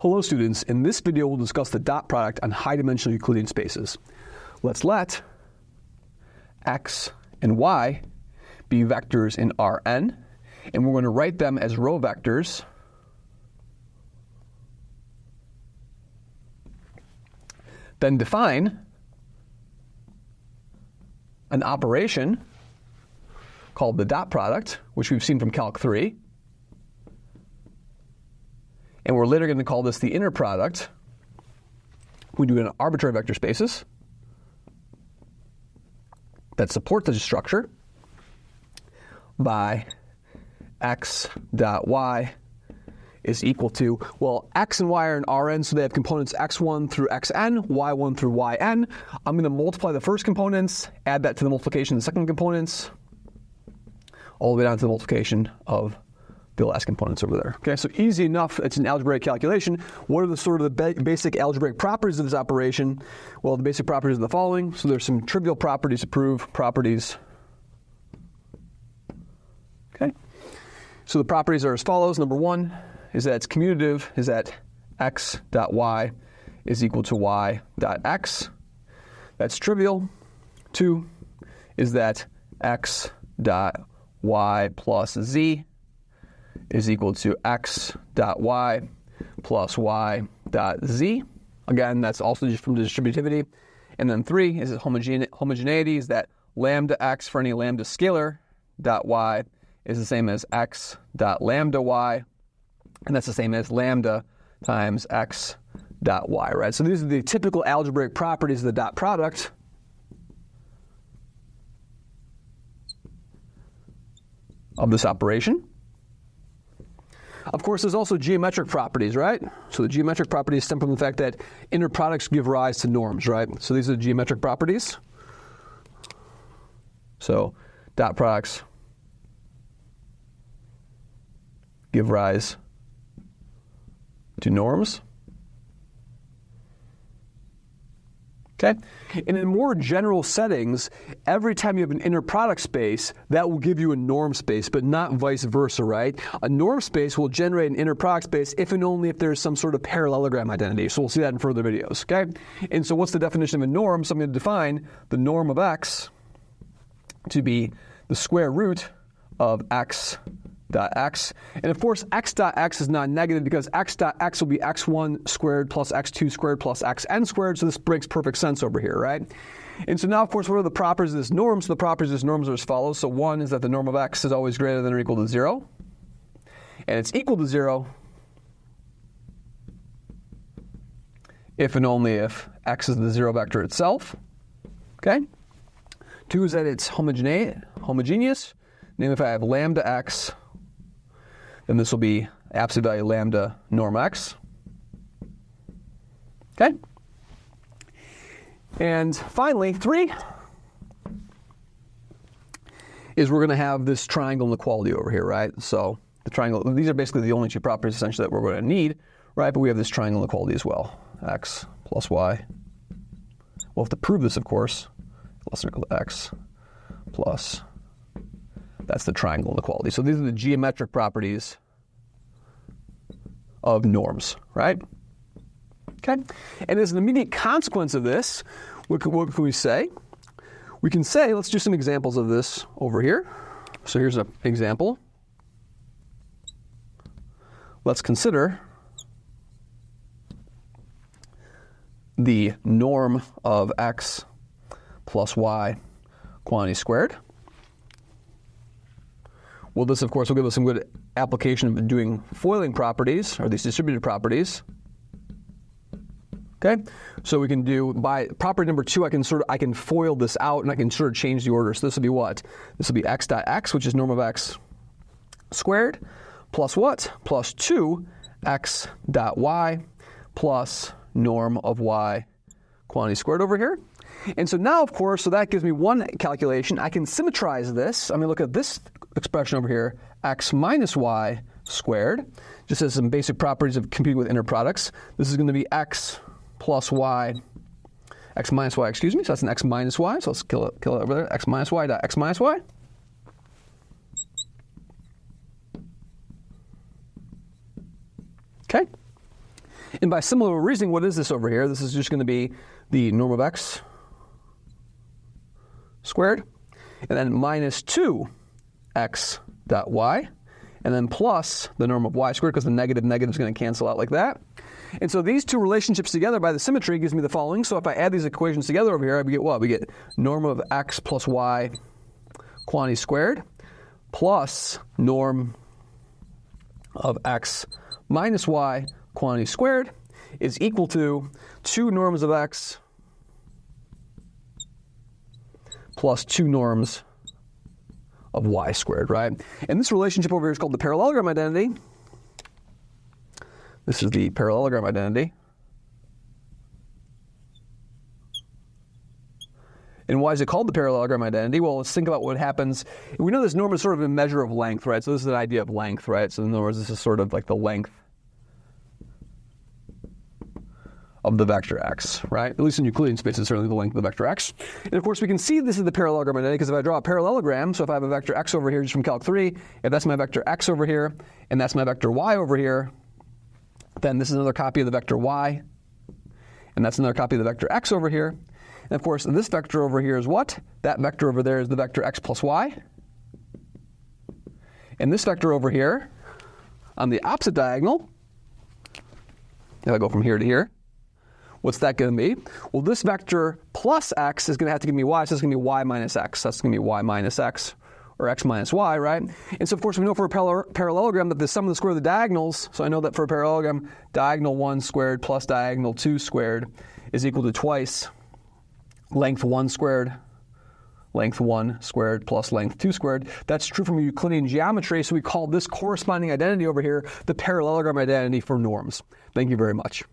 Hello students, in this video we'll discuss the dot product on high-dimensional Euclidean spaces. Let's let x and y be vectors in Rn, and we're going to write them as row vectors then define an operation called the dot product, which we've seen from Calc 3. And we're later going to call this the inner product. We do it in arbitrary vector spaces that support the structure by x dot y is equal to, well, x and y are in Rn, so they have components x1 through xn, y1 through yn. I'm going to multiply the first components, add that to the multiplication of the second components, all the way down to the multiplication of the last components over there. Okay, so easy enough. It's an algebraic calculation. What are the sort of the basic algebraic properties of this operation? Well, the basic properties are the following. So there's some trivial properties to prove. Properties. Okay. So the properties are as follows. Number one is that it's commutative, is that x dot y is equal to y dot x. That's trivial. Two is that x dot y plus z is equal to x dot y plus y dot z. Again, that's also just from the distributivity. And then three is homogeneity, is that lambda x for any lambda scalar dot y is the same as x dot lambda y, and that's the same as lambda times x dot y, right? So these are the typical algebraic properties of the dot product. Of this operation. Of course, there's also geometric properties, right? So the geometric properties stem from the fact that inner products give rise to norms, right? So these are the geometric properties. So dot products give rise to norms. Okay? And in more general settings, every time you have an inner product space, that will give you a norm space, but not vice versa, right? A norm space will generate an inner product space if and only if there's some sort of parallelogram identity. So we'll see that in further videos, okay? And so what's the definition of a norm? So I'm going to define the norm of x to be the square root of x dot x. And of course, x dot x is non-negative because x dot x will be x1 squared plus x2 squared plus xn squared. So this makes perfect sense over here, right? And so now, of course, what are the properties of this norm? So the properties of this norm are as follows. So one is that the norm of x is always greater than or equal to 0. And it's equal to 0 if and only if x is the 0 vector itself. Okay? Two is that it's homogeneous. Namely, if I have lambda x, then this will be absolute value lambda norm x. Okay? And finally, three is we're going to have this triangle inequality over here, right? So the triangle, these are basically the only two properties essentially that we're going to need, right? But we have this triangle inequality as well. X plus y. We'll have to prove this, of course. Less than or equal to x plus. That's the triangle inequality. So these are the geometric properties of norms, right? Okay? And as an immediate consequence of this, what can we say? We can say, let's do some examples of this over here. So here's an example. Let's consider the norm of x plus y quantity squared. Well, this, of course, will give us some good application of doing foiling properties, or these distributed properties. Okay? So we can do, by property number 2, I can foil this out, and I can sort of change the order. So this will be what? This will be x dot x, which is norm of x squared, plus what? Plus 2x dot y plus norm of y quantity squared over here. And so now, of course, so that gives me one calculation. I can symmetrize this. I'm going to look at this expression over here, x minus y squared, just as some basic properties of computing with inner products. This is going to be x plus y, x minus y, excuse me. So that's an x minus y. So let's kill it over there. X minus y dot x minus y. Okay. And by similar reasoning, what is this over here? This is just going to be the norm of x squared, and then minus 2x dot y, and then plus the norm of y squared, because the negative is going to cancel out like that. And so these two relationships together by the symmetry gives me the following. So if I add these equations together over here, I get what? We get norm of x plus y quantity squared plus norm of x minus y quantity squared is equal to 2 norms of x plus 2 norms of y squared, right? And this relationship over here is called the parallelogram identity. This is the parallelogram identity. And why is it called the parallelogram identity? Well, let's think about what happens. We know this norm is sort of a measure of length, right? So this is an idea of length, right? So in other words, this is sort of like the length of the vector x, right? At least in Euclidean space, it's certainly the length of the vector x. And of course, we can see this is the parallelogram identity because if I draw a parallelogram, so if I have a vector x over here just from Calc 3, if that's my vector x over here, and that's my vector y over here, then this is another copy of the vector y, and that's another copy of the vector x over here. And of course, this vector over here is what? That vector over there is the vector x plus y. And this vector over here, on the opposite diagonal, if I go from here to here, what's that going to be? Well, this vector plus x is going to have to give me y, so it's going to be y minus x. That's going to be y minus x, or x minus y, right? And so, of course, we know for a parallelogram that the sum of the square of the diagonals, so I know that for a parallelogram, diagonal 1 squared plus diagonal 2 squared is equal to twice length 1 squared, length 1 squared plus length 2 squared. That's true from Euclidean geometry, so we call this corresponding identity over here the parallelogram identity for norms. Thank you very much.